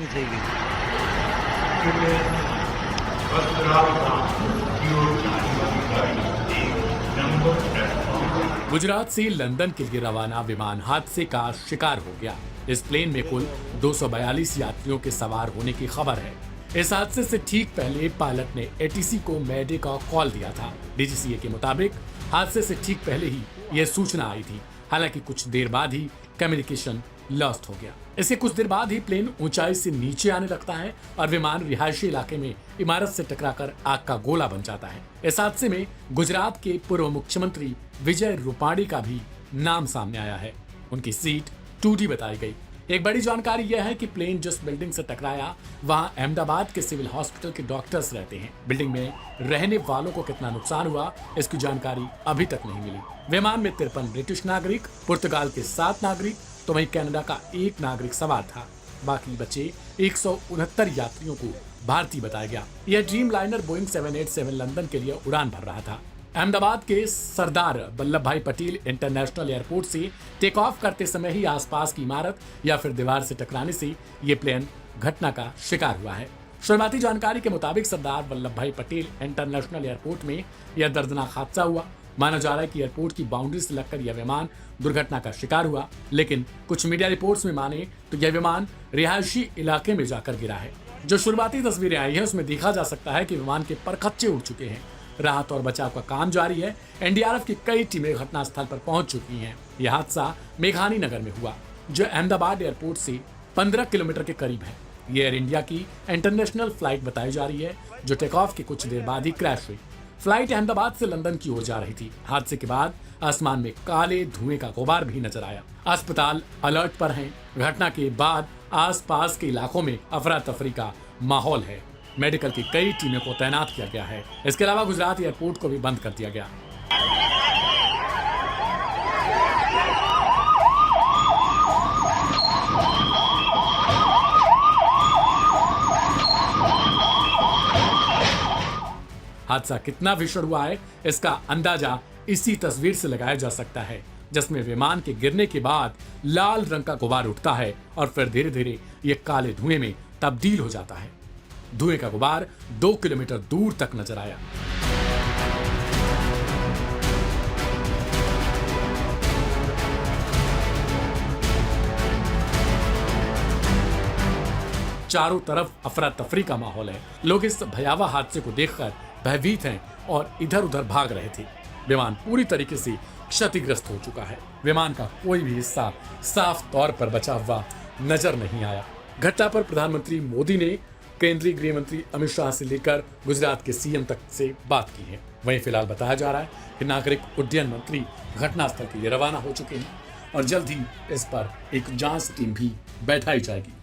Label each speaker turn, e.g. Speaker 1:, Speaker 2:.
Speaker 1: नहीं થઈ ગયું.
Speaker 2: गुजरात से लंदन के लिए रवाना विमान हादसे का शिकार हो गया। इस प्लेन में कुल 242 यात्रियों के सवार होने की खबर है। इस हादसे से ठीक पहले पायलट ने एटीसी को मैडे का कॉल दिया था। डीजीसीए के मुताबिक हादसे से ठीक पहले ही यह सूचना आई थी। हालांकि कुछ देर बाद ही कम्युनिकेशन लॉस्ट हो गया। इसके कुछ देर बाद ही प्लेन ऊंचाई से नीचे आने लगता है और विमान रिहायशी इलाके में इमारत से टकराकर आग का गोला बन जाता है। इस हादसे में गुजरात के पूर्व मुख्यमंत्री विजय रूपाणी का भी नाम सामने आया है। उनकी सीट टूटी बताई गई। एक बड़ी जानकारी यह है कि प्लेन जिस बिल्डिंग से टकराया वहां अहमदाबाद के सिविल हॉस्पिटल के डॉक्टर्स रहते हैं। बिल्डिंग में रहने वालों को कितना नुकसान हुआ इसकी जानकारी अभी तक नहीं मिली। विमान में 53 ब्रिटिश नागरिक, पुर्तगाल के 7 नागरिक तो वहीं कनाडा का 1 नागरिक सवार था। बाकी बचे 169 यात्रियों को भारतीय बताया गया। यह ड्रीम लाइनर बोइंग 787 लंदन के लिए उड़ान भर रहा था। अहमदाबाद के सरदार वल्लभ भाई पटेल इंटरनेशनल एयरपोर्ट से टेक ऑफ करते समय ही आसपास की इमारत या फिर दीवार से टकराने से ये प्लेन घटना का शिकार हुआ है। शुरुआती जानकारी के मुताबिक सरदार वल्लभ भाई पटेल इंटरनेशनल एयरपोर्ट में यह दर्दनाक हादसा हुआ। माना जा रहा है कि एयरपोर्ट की बाउंड्री से लगकर यह विमान दुर्घटना का शिकार हुआ, लेकिन कुछ मीडिया रिपोर्ट्स में माने तो यह विमान रिहायशी इलाके में जाकर गिरा है। जो शुरुआती तस्वीरें आई है उसमें देखा जा सकता है कि विमान के परखच्चे उड़ चुके हैं। राहत और बचाव का काम जारी है। एनडीआरएफ की कई टीमें घटनास्थल पर पहुंच चुकी हैं। यह हादसा मेघानी नगर में हुआ, जो अहमदाबाद एयरपोर्ट से 15 किलोमीटर के करीब है। यह एयर इंडिया की इंटरनेशनल फ्लाइट बताई जा रही है, जो टेक ऑफ के कुछ देर बाद ही क्रैश हुई। फ्लाइट अहमदाबाद से लंदन की ओर जा रही थी। हादसे के बाद आसमान में काले धुएं का गुबार भी नजर आया। अस्पताल अलर्ट पर हैं। घटना के बाद आसपास के इलाकों में अफरा तफरी का माहौल है। मेडिकल की कई टीमों को तैनात किया गया है। इसके अलावा गुजरात एयरपोर्ट को भी बंद कर दिया गया। हादसा कितना भीषण हुआ है इसका अंदाजा इसी तस्वीर से लगाया जा सकता है, जिसमें विमान के गिरने के बाद लाल रंग का गुबार उठता है और फिर धीरे धीरे ये काले धुएं में तब्दील हो जाता है। धुएं का गुबार 2 किलोमीटर दूर तक नजर आया। चारों तरफ अफरा तफरी का माहौल है। लोग इस भयावह हादसे को देखकर भयभीत हैं और इधर उधर भाग रहे थे। विमान पूरी तरीके से क्षतिग्रस्त हो चुका है। विमान का कोई भी हिस्सा साफ तौर पर बचा हुआ नजर नहीं आया। घटना पर प्रधानमंत्री मोदी ने केंद्रीय गृह मंत्री अमित शाह से लेकर गुजरात के सीएम तक से बात की है। वहीं फिलहाल बताया जा रहा है कि नागरिक उड्डयन मंत्री घटनास्थल के लिए रवाना हो चुके हैं और जल्द ही इस पर एक जांच टीम भी बैठाई जाएगी।